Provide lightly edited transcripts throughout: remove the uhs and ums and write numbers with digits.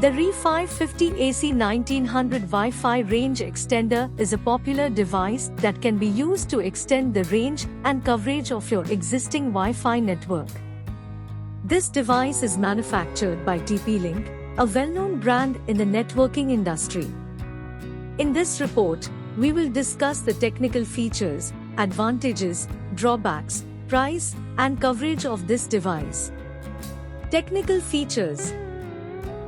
The RE550 AC1900 Wi-Fi range extender is a popular device that can be used to extend the range and coverage of your existing Wi-Fi network. This device is manufactured by TP-Link, a well-known brand in the networking industry. In this report, we will discuss the technical features, advantages, drawbacks, price, and coverage of this device. Technical features.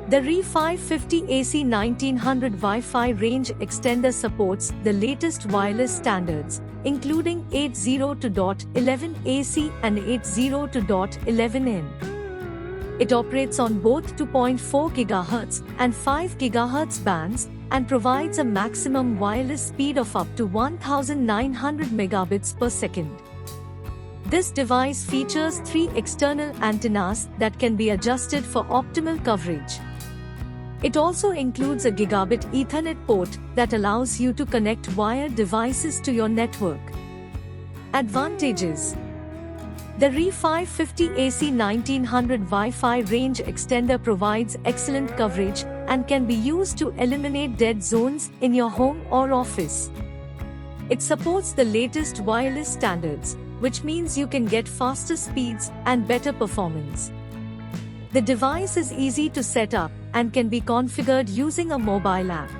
The RE550 AC1900 Wi-Fi range extender supports the latest wireless standards, including 802.11 AC and 802.11n. It operates on both 2.4 GHz and 5 GHz bands and provides a maximum wireless speed of up to 1900 megabits per second. This device features 3 external antennas that can be adjusted for optimal coverage. It also includes a gigabit Ethernet port that allows you to connect wired devices to your network. Advantages. The RE550 AC1900 Wi-Fi range extender provides excellent coverage and can be used to eliminate dead zones in your home or office. It supports the latest wireless standards, which means you can get faster speeds and better performance. The device is easy to set up and can be configured using a mobile app.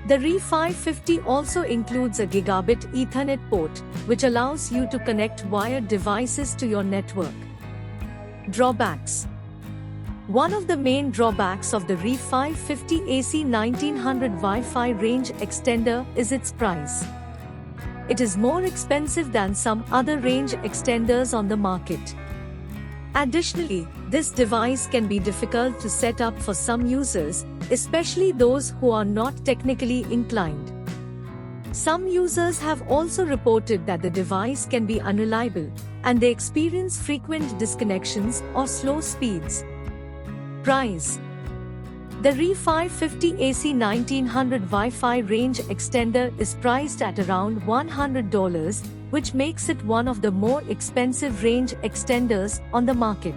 The RE550 also includes a gigabit Ethernet port, which allows you to connect wired devices to your network. Drawbacks. One of the main drawbacks of the RE550 AC1900 Wi-Fi range extender is its price. It is more expensive than some other range extenders on the market. Additionally, this device can be difficult to set up for some users, especially those who are not technically inclined. Some users have also reported that the device can be unreliable, and they experience frequent disconnections or slow speeds. Price. The RE550 AC1900 Wi-Fi range extender is priced at around $100, which makes it one of the more expensive range extenders on the market.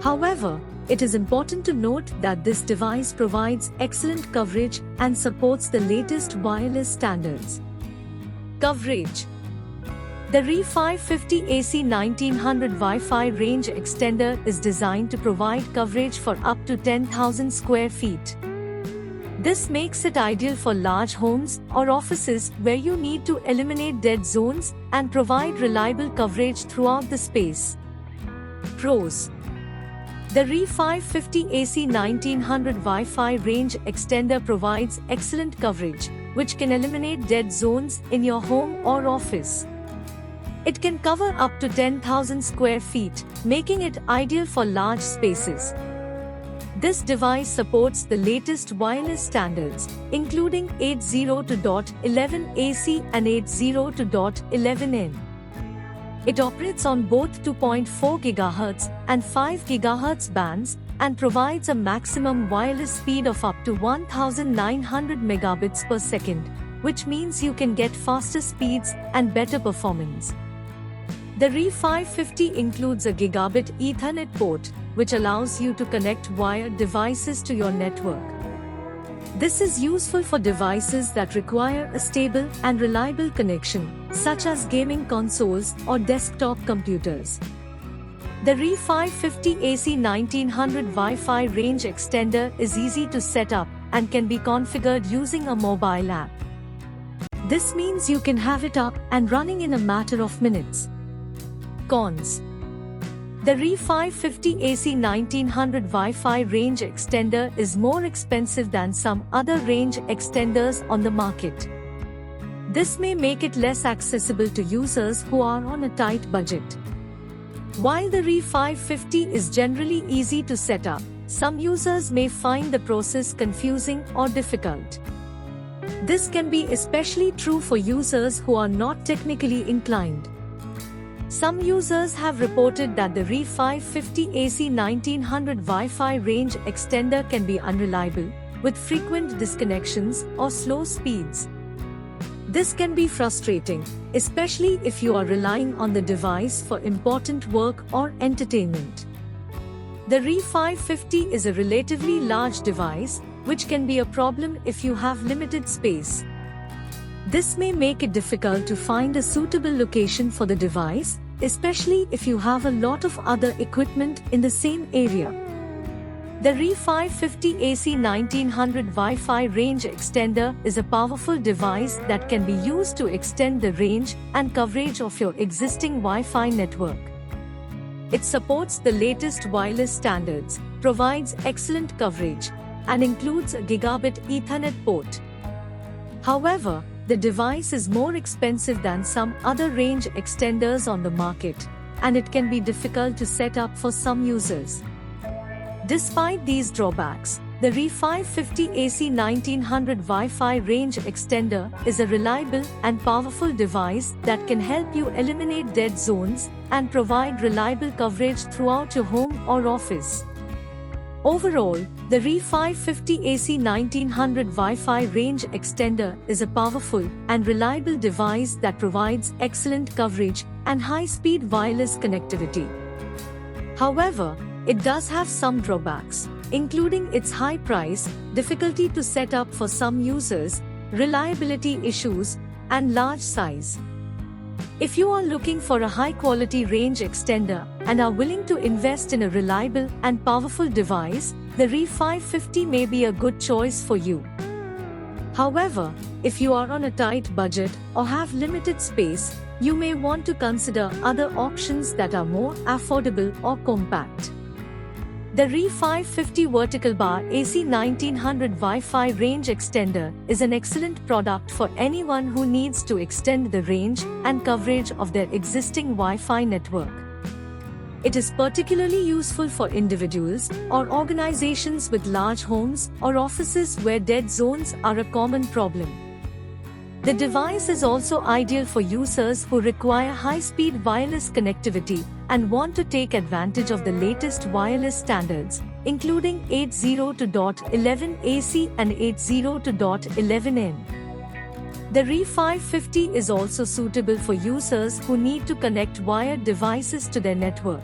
However, it is important to note that this device provides excellent coverage and supports the latest wireless standards. Coverage. The RE550 AC1900 Wi-Fi range extender is designed to provide coverage for up to 10,000 square feet. This makes it ideal for large homes or offices where you need to eliminate dead zones and provide reliable coverage throughout the space. Pros. The RE550 AC1900 Wi-Fi range extender provides excellent coverage, which can eliminate dead zones in your home or office. It can cover up to 10,000 square feet, making it ideal for large spaces. This device supports the latest wireless standards, including 802.11 AC and 802.11n. It operates on both 2.4 GHz and 5 GHz bands and provides a maximum wireless speed of up to 1900 megabits per second, which means you can get faster speeds and better performance. The RE550 includes a gigabit Ethernet port, which allows you to connect wired devices to your network. This is useful for devices that require a stable and reliable connection, such as gaming consoles or desktop computers. The RE550 AC1900 Wi-Fi range extender is easy to set up and can be configured using a mobile app. This means you can have it up and running in a matter of minutes. Cons. The RE550 AC1900 Wi-Fi range extender is more expensive than some other range extenders on the market. This may make it less accessible to users who are on a tight budget. While the RE550 is generally easy to set up, some users may find the process confusing or difficult. This can be especially true for users who are not technically inclined. Some users have reported that the RE550 AC1900 Wi-Fi range extender can be unreliable, with frequent disconnections or slow speeds. This can be frustrating, especially if you are relying on the device for important work or entertainment. The RE550 is a relatively large device, which can be a problem if you have limited space. This may make it difficult to find a suitable location for the device, especially if you have a lot of other equipment in the same area. The RE550 AC1900 Wi-Fi range extender is a powerful device that can be used to extend the range and coverage of your existing Wi-Fi network. It supports the latest wireless standards, provides excellent coverage, and includes a gigabit Ethernet port. However, the device is more expensive than some other range extenders on the market, and it can be difficult to set up for some users. Despite these drawbacks, the RE550 AC1900 Wi-Fi range extender is a reliable and powerful device that can help you eliminate dead zones and provide reliable coverage throughout your home or office. Overall, the RE550 AC1900 Wi-Fi range extender is a powerful and reliable device that provides excellent coverage and high-speed wireless connectivity. However, it does have some drawbacks, including its high price, difficulty to set up for some users, reliability issues, and large size. If you are looking for a high-quality range extender and are willing to invest in a reliable and powerful device, the RE550 may be a good choice for you. However, if you are on a tight budget or have limited space, you may want to consider other options that are more affordable or compact. The RE550 Vertical Bar AC1900 Wi-Fi range extender is an excellent product for anyone who needs to extend the range and coverage of their existing Wi-Fi network. It is particularly useful for individuals or organizations with large homes or offices where dead zones are a common problem. The device is also ideal for users who require high-speed wireless connectivity and want to take advantage of the latest wireless standards, including 802.11 AC and 802.11n. The RE550 is also suitable for users who need to connect wired devices to their network.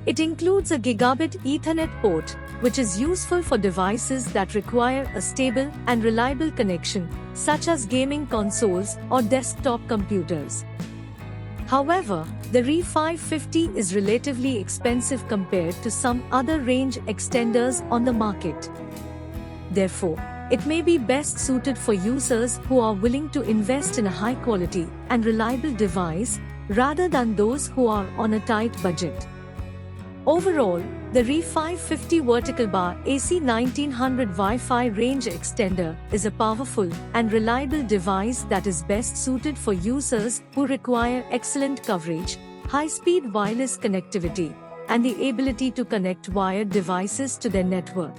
It includes a gigabit Ethernet port, which is useful for devices that require a stable and reliable connection, such as gaming consoles or desktop computers. However, the RE550 is relatively expensive compared to some other range extenders on the market. Therefore, it may be best suited for users who are willing to invest in a high-quality and reliable device rather than those who are on a tight budget. Overall, the RE550 Vertical Bar AC1900 Wi-Fi range extender is a powerful and reliable device that is best suited for users who require excellent coverage, high-speed wireless connectivity, and the ability to connect wired devices to their network.